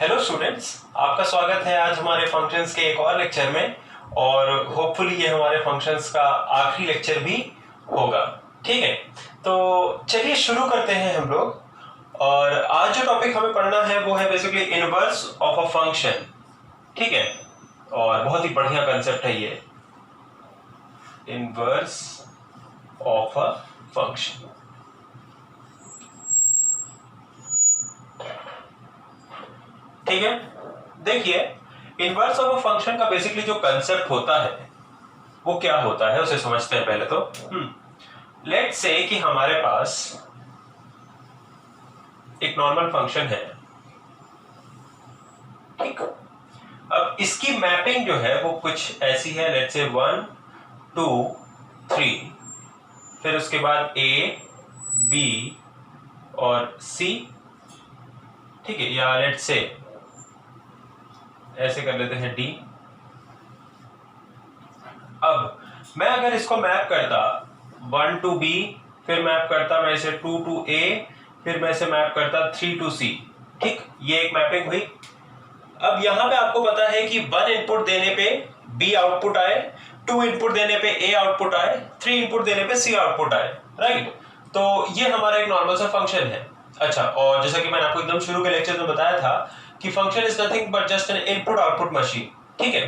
Hello students, आपका स्वागत है आज हमारे फंक्शंस के एक और लेक्चर में। और होपफुली ये हमारे फंक्शंस का आखिरी लेक्चर भी होगा। ठीक है, तो चलिए शुरू करते हैं हम लोग। और आज जो टॉपिक हमें पढ़ना है वो है basically inverse of a function. ठीक है, और बहुत ही बढ़िया कंसेप्ट है ये, इनवर्स ऑफ अ फंक्शन। ठीक है, देखिए इनवर्स ऑफ अ फंक्शन का बेसिकली जो कंसेप्ट होता है वो क्या होता है उसे समझते हैं पहले तो। लेट्स से कि हमारे पास एक नॉर्मल फंक्शन है। ठीक, अब इसकी मैपिंग जो है वो कुछ ऐसी है। लेट्स से 1 2 3, फिर उसके बाद A B और C। ठीक है, या लेट्स से ऐसे कर लेते हैं D। अब मैं अगर इसको मैप करता 1 to B, फिर मैप करता मैं इसे 2 to A, फिर मैं इसे मैप करता 3 to C। ठीक, ये एक मैपिंग हुई। अब यहां पे आपको पता है कि 1 इनपुट देने पे B आउटपुट आए, 2 इनपुट देने पे A आउटपुट आए, 3 इनपुट देने पे C आउटपुट आए। राइट, तो ये हमारा एक नॉर्मल सा फंक्शन है। अच्छा, और जैसा कि मैंने आपको एकदम शुरू के लेक्चर में बताया था कि function is nothing but just an input output machine. ठीक है,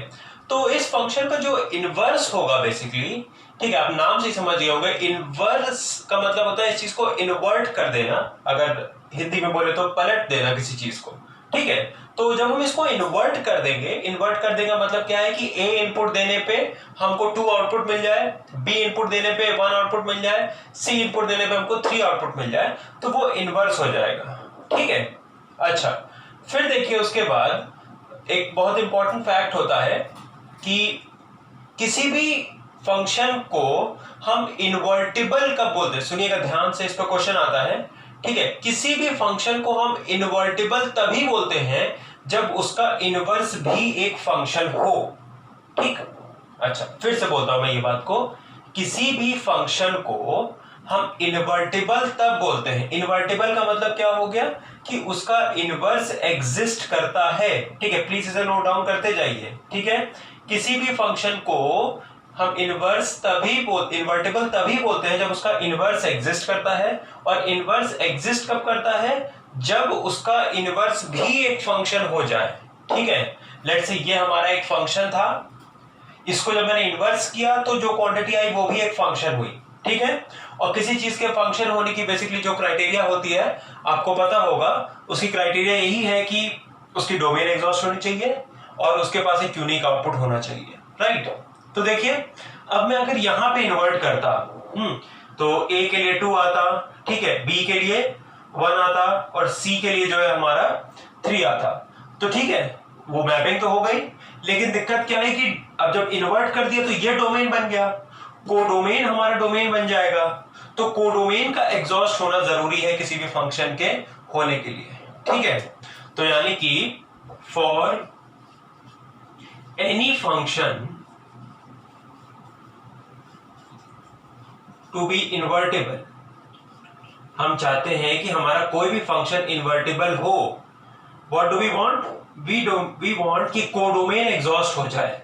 तो इस फंक्शन का जो इनवर्स होगा बेसिकली, ठीक है, आप नाम से समझ गए होंगे, इनवर्स का मतलब होता है इस चीज को इन्वर्ट कर देना, अगर हिंदी में बोले तो पलट देना किसी चीज को। ठीक है, तो जब हम इसको इन्वर्ट कर देंगे, इन्वर्ट कर देगा मतलब क्या है कि A इनपुट देने पे हमको 2 आउटपुट मिल जाए, B इनपुट देने पे 1 आउटपुट मिल जाए, C इनपुट देने पे हमको 3 आउटपुट मिल जाए, तो वो इन्वर्स हो जाएगा। ठीक है, अच्छा, फिर देखिए उसके बाद एक बहुत इंपॉर्टेंट फैक्ट होता है कि किसी भी फंक्शन को हम इन्वर्टिबल कब बोलते हैं। सुनिएगा ध्यान से, इस पर क्वेश्चन आता है। ठीक है, किसी भी फंक्शन को हम इन्वर्टिबल तभी बोलते हैं जब उसका इनवर्स भी एक फंक्शन हो। ठीक, अच्छा फिर से बोलता हूं मैं ये बात को, किसी भी फंक्शन को हम इन्वर्टिबल तब बोलते हैं। इन्वर्टिबल का मतलब क्या हो गया कि उसका इनवर्स एग्जिस्ट करता है। ठीक है, प्लीज इसे नोट डाउन करते जाइए। ठीक है, किसी भी फंक्शन को हम इन्वर्टिबल तभी बोलते हैं जब उसका इनवर्स एग्जिस्ट करता है। और इनवर्स एग्जिस्ट कब करता है? जब उसका इनवर्स भी एक फंक्शन हो जाए। ठीक है, लेट्स से ये हमारा एक फंक्शन था, इसको जब मैंने इनवर्स किया तो जो क्वांटिटी आई वो भी एक फंक्शन हुई। ठीक है, और किसी चीज के फंक्शन होने की बेसिकली जो क्राइटेरिया होती है आपको पता होगा, उसकी क्राइटेरिया यही है कि उसकी डोमेन एग्जॉस्ट होनी चाहिए और उसके पास एक यूनिक आउटपुट होना चाहिए। राइट, तो देखिए अब मैं अगर यहां पे इन्वर्ट करता तो A के लिए 2 आता, ठीक है, B के लिए 1 आता और C के लिए जो है हमारा 3 आता। तो ठीक है, वो मैपिंग तो हो गई, लेकिन दिक्कत क्या है कि अब जब इन्वर्ट कर दिया तो ये डोमेन बन गया, कोडोमेन हमारा डोमेन बन जाएगा। तो कोडोमेन का एग्जॉस्ट होना जरूरी है किसी भी फंक्शन के होने के लिए। ठीक है, तो यानी कि for any function to be invertible, हम चाहते हैं कि हमारा कोई भी फंक्शन इन्वर्टेबल हो। What do we want? We want कि कोडोमेन एग्जॉस्ट हो जाए।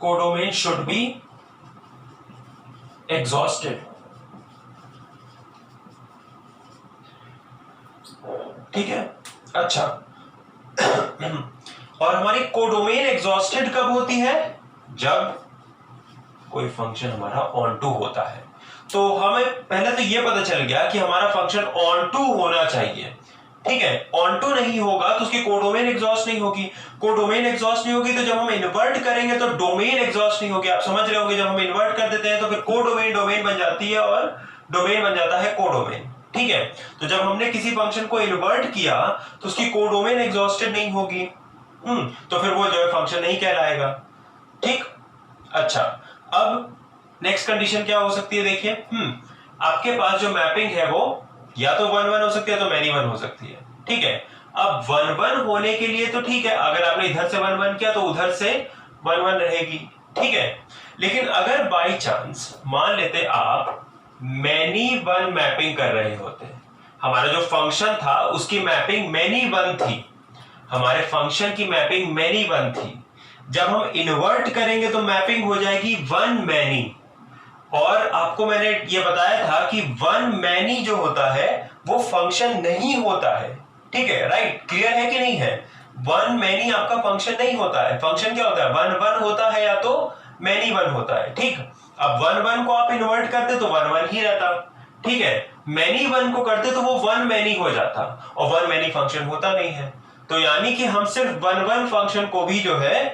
Codomain should be exhausted. ठीक है, अच्छा और हमारी कोडोमेन एग्जॉस्टेड कब होती है? जब कोई फंक्शन हमारा ऑन टू होता है। तो हमें पहले तो यह पता चल गया कि हमारा फंक्शन ऑन टू होना चाहिए। ठीक है, ऑन टू नहीं होगा तो उसकी कोडोमेन एग्जॉस्ट नहीं होगी। कोडोमेन एग्जॉस्ट नहीं होगी तो जब हम इन्वर्ट करेंगे तो डोमेन एग्जॉस्ट नहीं होगी। आप समझ रहे होंगे, जब हम इन्वर्ट कर देते हैं तो फिर कोडोमेन डोमेन बन जाती है और डोमेन बन जाता है कोडोमेन। ठीक है, तो जब हमने किसी फंक्शन को इन्वर्ट किया तो उसकी कोडोमेन एग्जॉस्टेड नहीं होगी, तो फिर वो जो है फंक्शन नहीं कहलाएगा। ठीक, अच्छा, अब नेक्स्ट कंडीशन क्या हो सकती है? देखिए आपके पास जो मैपिंग है वो या तो 1-1 हो सकती है तो मैनी 1 हो सकती है। ठीक है, अब 1-1 होने के लिए तो ठीक है, अगर आपने इधर से 1-1 किया तो उधर से 1-1 रहेगी। ठीक है, लेकिन अगर बाय चांस मान लेते आप मैनी 1 मैपिंग कर रहे होते, हमारा जो फंक्शन था उसकी मैपिंग मैनी वन थी, हमारे फंक्शन की मैपिंग मैनी वन थी। जब हम इन्वर्ट करेंगे तो मैपिंग हो जाएगी वन मैनी। और आपको मैंने ये बताया था कि वन मैनी जो होता है वो फंक्शन नहीं होता है, ठीक है, राइट, क्लियर है कि नहीं है? वन मैनी आपका फंक्शन नहीं होता है। फंक्शन क्या होता है? वन वन होता है या तो मैनी वन होता है, ठीक। अब वन वन को आप इन्वर्ट करते तो वन वन ही रहता, ठीक है। मैनी वन को करते तो वो वन मैनी हो जाता, और वन मैनी फंक्शन होता नहीं है। तो यानी कि हम सिर्फ वन वन फंक्शन को भी जो है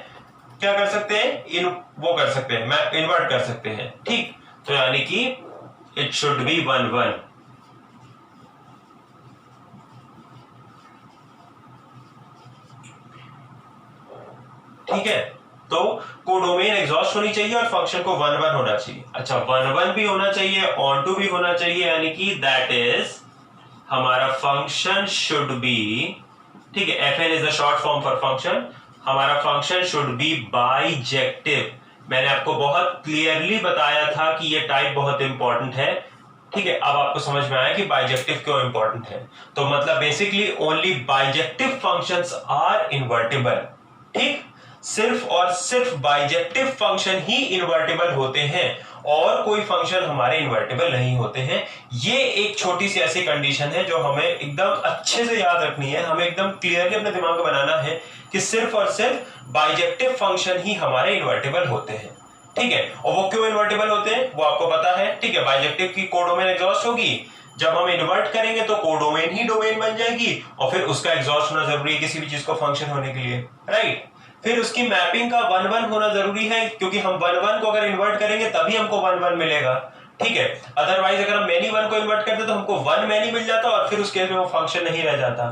क्या कर सकते हैं, वो कर सकते हैं, मैं इन्वर्ट कर सकते हैं, ठीक। तो यानी कि it should be one one. ठीक है, तो कोडोमेन एग्जॉस्ट होनी चाहिए और फंक्शन को वन वन होना चाहिए। अच्छा, वन वन भी होना चाहिए, ऑन टू भी होना चाहिए, यानी कि दैट इज हमारा फंक्शन शुड बी, ठीक है, F N is the short form for function, हमारा फंक्शन शुड बी बाइजेक्टिव। मैंने आपको बहुत क्लियरली बताया था कि ये टाइप बहुत इंपॉर्टेंट है, ठीक है। अब आपको समझ में आया कि बाइजेक्टिव क्यों इंपॉर्टेंट है। तो मतलब basically only bijective functions are invertible, ठीक। सिर्फ और सिर्फ बाइजेक्टिव फंक्शन ही इन्वर्टिबल होते हैं और कोई फंक्शन हमारे इन्वर्टिबल नहीं होते हैं। ये एक छोटी सी ऐसी कंडीशन है जो हमें एकदम अच्छे से याद रखनी है, हमें एकदम क्लियरली अपने दिमाग में बनाना है कि सिर्फ और सिर्फ बाइजेक्टिव फंक्शन ही हमारे इन्वर्टिबल होते हैं, ठीक है। और वो क्यों इन्वर्टिबल होते हैं वो आपको पता है, ठीक है। बाइजेक्टिव की कोडोमेन एग्जॉस्ट होगी, जब हम इन्वर्ट करेंगे तो कोडोमेन ही डोमेन बन जाएगी और फिर उसका एग्जॉस्ट होना जरूरी है किसी भी चीज को फंक्शन होने के लिए, राइट। फिर उसकी मैपिंग का वन वन होना जरूरी है, क्योंकि हम वन वन को अगर इन्वर्ट करेंगे तभी हमको वन वन मिलेगा, ठीक है। अदरवाइज अगर हम मैनी वन को इन्वर्ट करते तो हमको वन मैनी मिल जाता और फिर उस केस में वो फंक्शन नहीं रह जाता,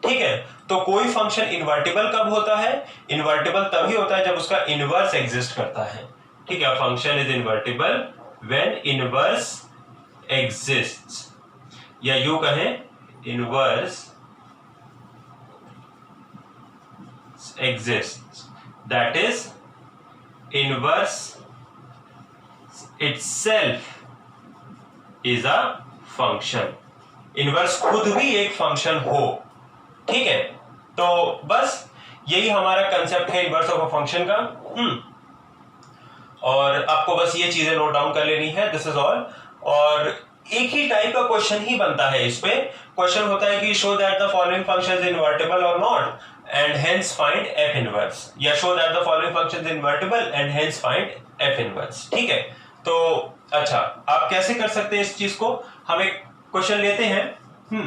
ठीक है। तो कोई फंक्शन इन्वर्टिबल कब होता है? इन्वर्टिबल तभी होता है जब उसका इनवर्स एग्जिस्ट करता है, ठीक है। Function is invertible when inverse exists, या यूं कहें inverse exists, that is inverse itself is a function। Inverse खुद भी एक फंक्शन हो, ठीक है। तो बस यही हमारा कंसेप्ट है इनवर्स ऑफ अ फंक्शन का। और आपको बस ये चीजें नोट डाउन कर लेनी है, दिस इज ऑल। और एक ही टाइप का क्वेश्चन ही बनता है इस पे। क्वेश्चन होता है कि show that the following function is invertible और not and hence find f inverse, या show that the following function is invertible and hence find f inverse, ठीक है। तो अच्छा, आप कैसे कर सकते हैं इस चीज को? हम एक क्वेश्चन लेते हैं।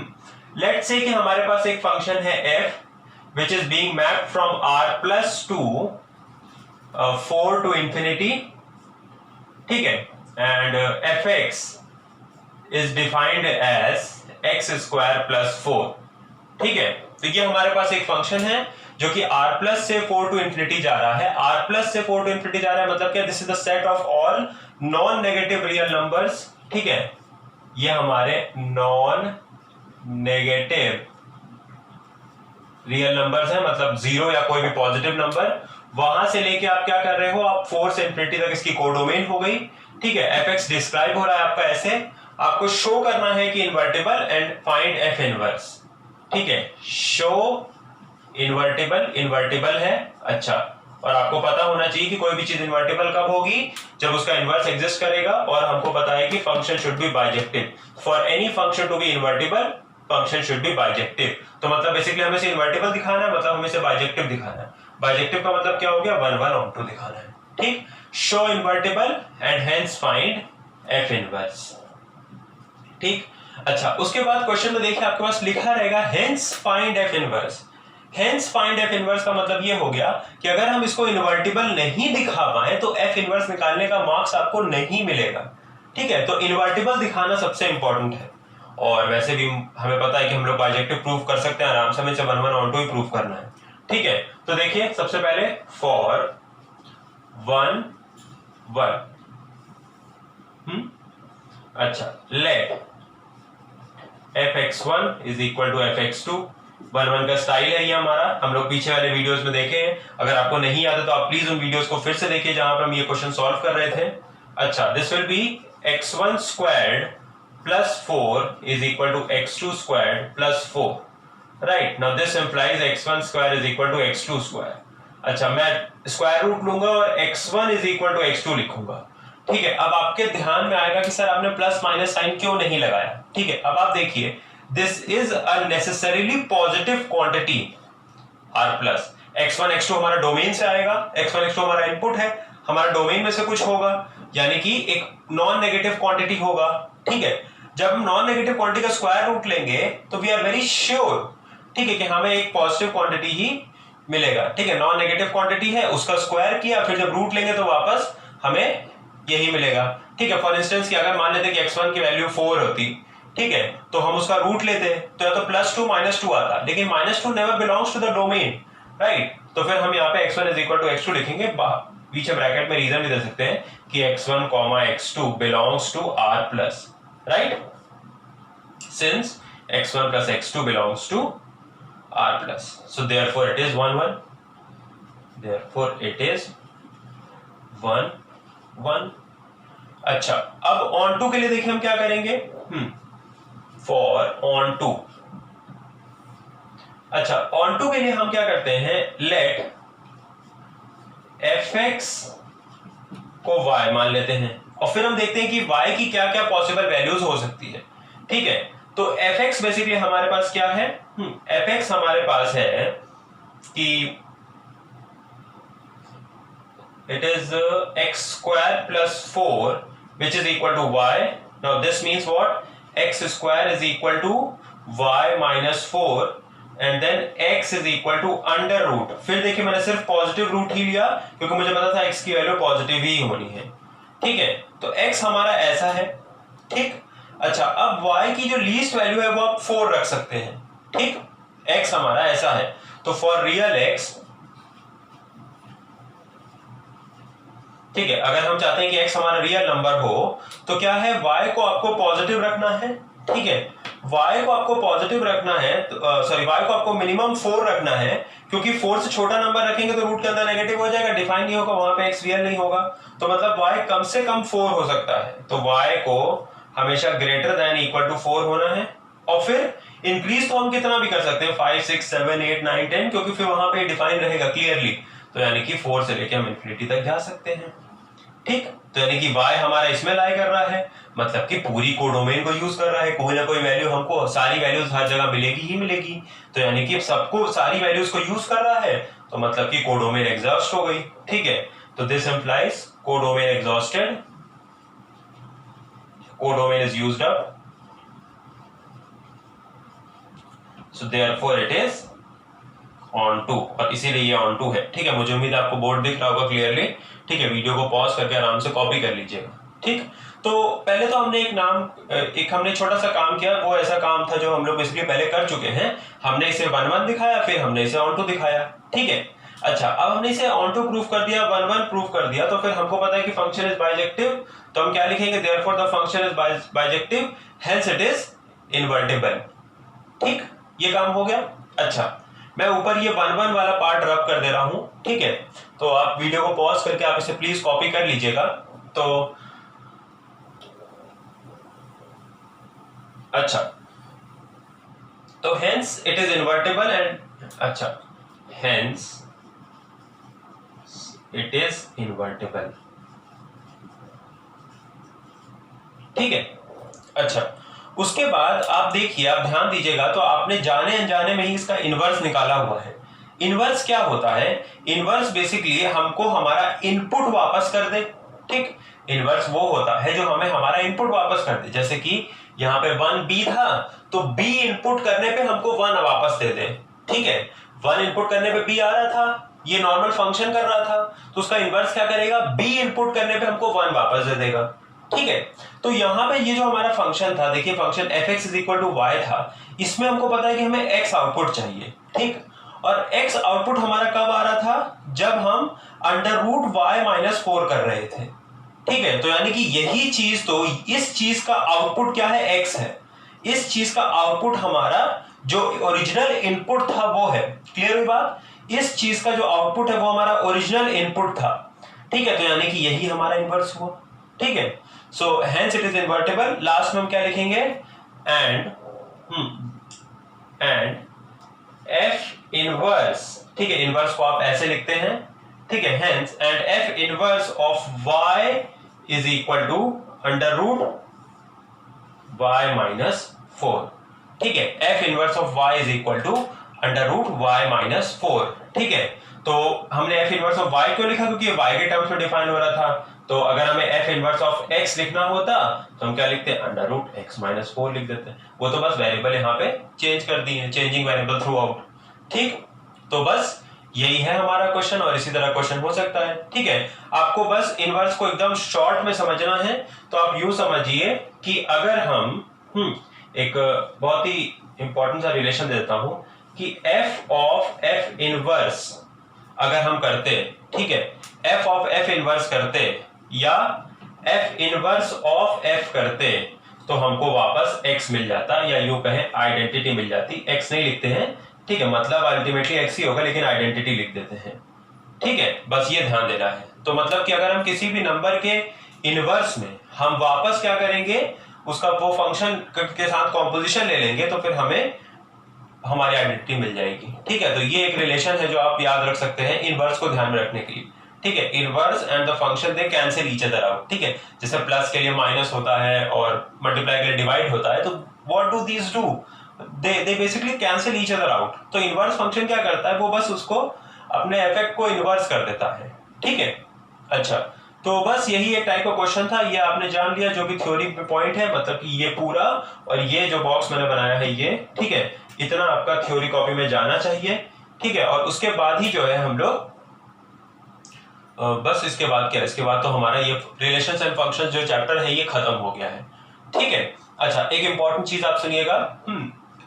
लेट्स से कि हमारे पास एक फंक्शन है f which is being mapped from r plus to 4 to infinity, ठीक है, and fx is defined as x square plus 4, ठीक है। तो ये हमारे पास एक फंक्शन है जो कि r प्लस से 4 टू इंफिनिटी जा रहा है। r प्लस से 4 टू इंफिनिटी जा रहा है मतलब क्या? This is the set of all non negative real numbers, ठीक है। ये हमारे नॉन नेगेटिव रियल नंबर्स हैं, मतलब जीरो या कोई भी पॉजिटिव नंबर। वहां से लेके आप क्या कर रहे हो, आप 4 से इंफिनिटी तक इसकी कोडोमेन हो गई, ठीक है। fx डिस्क्राइब हो रहा है आपका ऐसे, आपको शो करना है कि invertible and find f inverse, ठीक है। शो इन्वर्टिबल, इन्वर्टिबल है, अच्छा। और आपको पता होना चाहिए कि कोई भी चीज इन्वर्टिबल कब होगी, जब उसका इनवर्स एग्जिस्ट करेगा। और हमको पता है कि function should be bijective. For any function to be invertible function should be bijective. तो मतलब बेसिकली हमें इसे इन्वर्टिबल दिखाना है, मतलब हमें इसे बाइजेक्टिव दिखाना है। बाइजेक्टिव का मतलब क्या हो गया? 1 1 ऑन टू दिखाना है, ठीक। Show invertible and hence find F inverse, ठीक। अच्छा, उसके बाद क्वेश्चन में देखिए आपके पास लिखा रहेगा hence find F inverse. Hence find F inverse का मतलब ये हो गया कि अगर हम इसको इन्वर्टिबल नहीं दिखा पाए तो एफ इनवर्स निकालने का मार्क्स आपको नहीं मिलेगा, ठीक है। तो इन्वर्टिबल दिखाना सबसे इंपॉर्टेंट है। और वैसे भी हमें पता है कि हम लोग बाइजेक्टिव प्रूफ कर सकते हैं आराम से, हमें 1 1 ऑन टू ही प्रूफ करना है, ठीक है। तो देखिए सबसे पहले फॉर 1 1, अच्छा, late fx1 is equal to fx2। 1 1 का स्टाइल है ये हमारा, हम लोग पीछे वाले वीडियोस में देखे हैं। अगर आपको नहीं याद है तो आप प्लीज उन वीडियोस को फिर से देखिए जहां पर हम ये क्वेश्चन सॉल्व कर रहे थे। अच्छा, this will be x1 squared plus 4 is equal to x2 squared plus 4. Right, now this implies x1 square is equal to x2 square. अच्छा, मैं स्क्वायर रूट लूंगा और x1 is equal to x2 लिखूंगा. ठीक है, अब आपके ध्यान में आएगा कि सर आपने प्लस माइनस साइन क्यों नहीं लगाया. ठीक है, अब आप देखिए, this is a necessarily positive quantity r plus. x1 x2 हमारा डोमेन से आएगा, x1 x2 हमारा इनपुट है, हमारा डोमेन में से कुछ होगा, यानी कि एक नॉन नेगेटिव क्वांटिटी होगा. ठीक है, जब हम नॉन नेगेटिव क्वांटिटी का स्क्वायर रूट लेंगे तो वी आर वेरी श्योर, ठीक है, कि हमें एक पॉजिटिव क्वांटिटी ही मिलेगा. ठीक है, नॉन नेगेटिव क्वांटिटी है, उसका स्क्वायर किया, फिर जब रूट लेंगे तो वापस हमें यही मिलेगा. ठीक है, फॉर इंस्टेंस कि अगर मान लेते कि x1 की वैल्यू 4 होती, ठीक है, तो हम उसका रूट लेते तो या तो +2 -2 आता, लेकिन -2 never belongs to the domain. Right, तो फिर हम यहाँ पे x1 is equal to x2 लिखेंगे, पीछे ब्रैकेट में रीजन भी दे सकते हैं कि x1, x2 belongs to r plus. Right, since x1 plus x2 belongs to r plus, so therefore it is 1 1, therefore it is 1 1. अच्छा, अब on to के लिए देखिए हम क्या करेंगे. for on to, अच्छा, on to के लिए हम क्या करते हैं, let fx को y मान लेते हैं और फिर हम देखते हैं कि y की क्या क्या पॉसिबल वैल्यूज हो सकती है. ठीक है, तो fx बेसिकली हमारे पास क्या है, fx हमारे पास है कि it is x square plus 4 which is equal to y. Now this means what, x square is equal to y minus 4 and then x is equal to under root. फिर देखिए मैंने सिर्फ पॉजिटिव रूट ही लिया क्योंकि मुझे पता था x की वैल्यू पॉजिटिव ही होनी है. ठीक है, तो x हमारा ऐसा है. ठीक, अच्छा, अब y की जो लीस्ट वैल्यू है वो आप 4 रख सकते हैं. ठीक, x हमारा ऐसा है, तो फॉर रियल x, ठीक है, अगर हम चाहते हैं कि x हमारा रियल नंबर हो तो क्या है, y को आपको पॉजिटिव रखना है. ठीक है, y को आपको पॉजिटिव रखना है, सॉरी y को आपको मिनिमम 4 रखना है, क्योंकि 4 से छोटा नंबर रखेंगे तो रूट के अंदर नेगेटिव हो जाएगा, डिफाइन नहीं होगा, वहां पे x रियल नहीं होगा, तो मतलब y कम से कम 4 हो सकता है. तो y को हमेशा ग्रेटर देन इक्वल टू 4 होना है. और फिर इंक्रीज तो हम कितना भी कर सकते हैं, 5 6 7 8 9 10, क्योंकि फिर वहां पे डिफाइन रहेगा क्लियरली, तो यानी कि 4 से लेके हम इंफिनिटी तक जा सकते हैं. ठीक, तो यानी कि y हमारा इसमें लाई कर रहा है, मतलब कि पूरी कोडोमेन को यूज कर रहा है, कोई ना कोई वैल्यू हमको, सारी वैल्यूज हर जगह मिलेगी ही मिलेगी, तो यानी कि सबको सारी वैल्यूज को यूज कर रहा है, तो मतलब कि कोडोमेन एग्जॉस्ट हो गई. ठीक है, तो this implies codomain exhausted, codomain is used up, so therefore it is onto, और इसीलिए ये ऑन टू है. ठीक है, मुझे उम्मीद है आपको बोर्ड दिख रहा होगा क्लियरली. ठीक है, वीडियो को पॉज करके आराम से कॉपी कर लीजिएगा. ठीक, तो पहले तो हमने एक हमने छोटा सा काम किया, वो ऐसा काम था जो हम लोग इसलिए पहले कर चुके हैं. हमने इसे 1 1 दिखाया, फिर हमने इसे ऑन टू दिखाया. ठीक है, अच्छा, अब हमने इसे ऑन टू प्रूफ कर दिया, 1 1 प्रूफ कर दिया, तो फिर हमको पता है कि फंक्शन इज बाइजेक्टिव, तो हम क्या लिखेंगे, therefore the function is bijective, hence it is invertible. ठीक, ये काम हो गया. अच्छा, मैं ऊपर ये 1 1 वाला पार्ट रब कर दे रहा हूं. ठीक है, तो आप वीडियो को पॉज करके आप इसे प्लीज कॉपी कर लीजिएगा. तो अच्छा, तो hence it is invertible and, अच्छा, हेंस इट इज इनवर्टिबल. ठीक है, अच्छा, उसके बाद आप देखिए, आप ध्यान दीजिएगा, तो आपने जाने अनजाने में ही इसका इनवर्स निकाला हुआ है. इनवर्स क्या होता है, इनवर्स बेसिकली हमको हमारा इनपुट वापस कर दे. ठीक, इनवर्स वो होता है जो हमें हमारा इनपुट वापस कर दे, जैसे कि यहाँ पे 1b था, तो b इनपुट करने पे हमको 1 वापस दे दे. ठीक है, 1 इनपुट करने पे b आ रहा था, ये नॉर्मल फंक्शन कर रहा था, तो उसका इनवर्स क्या करेगा, b इनपुट करने पे हमको 1 वापस दे देगा. ठीक है, तो यहाँ पे ये जो हमारा फंक्शन था, देखिए function fx is equal to y था, इसमें हमको पता है कि हमें x आउटपुट चाहिए. ठीक, और x आउटपुट हमारा कब आ रहा था, जब हम अंडर रूट y माइनस 4 कर रहे थे. ठीक है, तो यानी कि यही चीज, तो इस चीज का आउटपुट क्या है, x है. इस चीज का आउटपुट हमारा जो ओरिजिनल इनपुट था वो है. क्लियर हुई बात, इस चीज का जो आउटपुट है वो हमारा ओरिजिनल इनपुट था. ठीक है, तो यानी कि यही हमारा इनवर्स हुआ. ठीक है, so hence it is invertible. Last में हम क्या लिखेंगे, एंड एफ इनवर्स, ठीक है, इनवर्स को आप ऐसे लिखते हैं, ठीक है, hence and f inverse of y is equal to under root y minus 4, ठीक है, f inverse of y is equal to under root y minus 4, ठीक है। तो हमने एफ इनवर्स ऑफ y क्यों लिखा, क्योंकि y के टर्म्स में डिफाइन हो रहा था। तो अगर हमें एफ इनवर्स ऑफ x लिखना होता तो हम क्या लिखते हैं, अंडर रूट x माइनस 4 लिख देते हैं। वो तो बस वेरिएबल यहाँ पे चेंज कर दिए, चेंजिंग वेरिएबल थ्रू आउट, ठीक। तो बस यही है हमारा क्वेश्चन, और इसी तरह क्वेश्चन हो सकता है, ठीक है। आपको बस इनवर्स को एकदम शॉर्ट में समझना है। तो आप यूं समझिए कि अगर हम एक बहुत ही इंपॉर्टेंट सा रिलेशन देता हूं कि एफ ऑफ एफ इनवर्स अगर हम करते, ठीक है, एफ ऑफ एफ इनवर्स करते या एफ इनवर्स ऑफ एफ करते तो हमको वापस x मिल जाता, या यूं कहें आइडेंटिटी मिल जाती। x नहीं लिखते हैं, ठीक है, मतलब अल्टीमेटली x ही होगा, लेकिन आइडेंटिटी लिख देते हैं, ठीक है, बस ये ध्यान देना है। तो मतलब कि अगर हम किसी भी नंबर के इनवर्स में हम वापस क्या करेंगे, उसका वो फंक्शन के साथ कॉम्पोजिशन ले लेंगे, तो फिर हमें हमारी आइडेंटिटी मिल जाएगी, ठीक है। तो ये एक रिलेशन है जो आप याद रख सकते हैं इनवर्स को ध्यान में रखने के लिए, ठीक है। Inverse and the function they cancel each other out, ठीक है। जैसे प्लस के लिए माइनस होता है और मल्टीप्लाई के लिए डिवाइड होता है, तो what do these do, they basically cancel each other out. तो इनवर्स फंक्शन क्या करता है, वो बस उसको अपने इफेक्ट को इनवर्स कर देता है, ठीक है। अच्छा, तो बस यही एक टाइप का क्वेश्चन था, ये आपने जान लिया जो भी थ्योरी पे पॉइंट है, मतलब कि ये पूरा और ये जो बॉक्स मैंने बनाया है ये, ठीक है, इतना आपका थ्योरी कॉपी में जाना चाहिए, ठीक है। और उसके बाद ही जो है हम लोग बस इसके बाद क्या, इसके बाद तो हमारा ये रिलेशंस एंड फंक्शंस जो चैप्टर है ये खत्म हो गया है, ठीक है। अच्छा, एक इंपॉर्टेंट चीज आप सुनिएगा,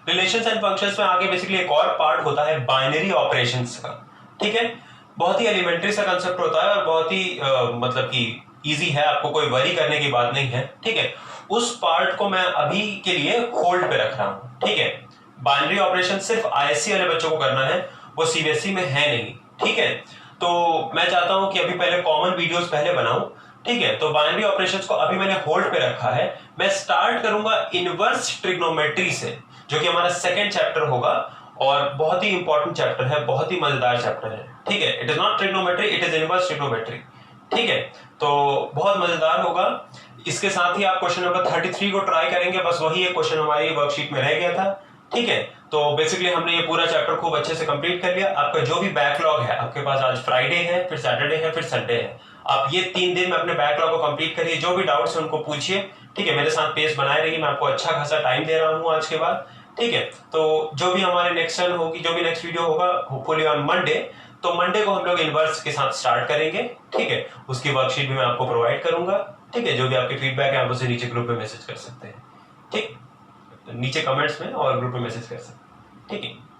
रिलेशंस एंड फंक्शंस में आगे बेसिकली एक और पार्ट होता है बाइनरी ऑपरेशंस का, ठीक है। बहुत ही एलिमेंट्री सा कंसेप्ट होता है और बहुत ही मतलब कि इजी है, आपको कोई वरी करने की बात नहीं है, ठीक है। उस पार्ट को मैं अभी के लिए होल्ड पे रख रहा हूं, ठीक है। बाइनरी ऑपरेशन सिर्फ आईएससी वाले बच्चों को करना है, वो सीबीएसई में है नहीं, ठीक है। तो मैं चाहता हूं कि अभी पहले कॉमन वीडियोस पहले बनाऊं, ठीक है। तो बाइनरी ऑपरेशंस को अभी मैंने होल्ड पे रखा है। मैं स्टार्ट करूंगा इनवर्स ट्रिग्नोमेट्री से, जो कि हमारा सेकंड चैप्टर होगा और बहुत ही इंपॉर्टेंट चैप्टर है, बहुत ही मजेदार चैप्टर है, ठीक है। It is not trigonometry, it is inverse trigonometry, ठीक है। तो बहुत मजेदार होगा। इसके साथ ही आप क्वेश्चन नंबर 33 को ट्राई करेंगे, बस वही एक क्वेश्चन हमारी वर्कशीट में रह गया था, ठीक है। तो बेसिकली हमने ये पूरा चैप्टर खूब अच्छे से कंप्लीट कर लिया। आपका जो भी बैकलॉग है, आपके पास आज फ्राइडे है, फिर सैटरडे है, फिर संडे है, आप ये 3 दिन में अपने बैकलॉग को कंप्लीट करिए। जो भी डाउट्स है उनको पूछिए, ठीक है। मेरे साथ पेस बनाए रहिए, मैं आपको अच्छा खासा टाइम दे रहा हूँ आज के बाद, ठीक है। तो जो भी हमारे नेक्स्ट टर्न होगी, जो भी नेक्स्ट वीडियो होगा, होपफुली ऑन मंडे, तो मंडे को हम लोग इनवर्स के साथ स्टार्ट करेंगे, ठीक है। उसकी वर्कशीट भी मैं आपको प्रोवाइड करूंगा, ठीक है। जो भी आपके फीडबैक है आप उसे नीचे ग्रुप में मैसेज कर सकते हैं, ठीक, नीचे कमेंट्स में और ग्रुप में मैसेज कर सकते हैं, ठीक है।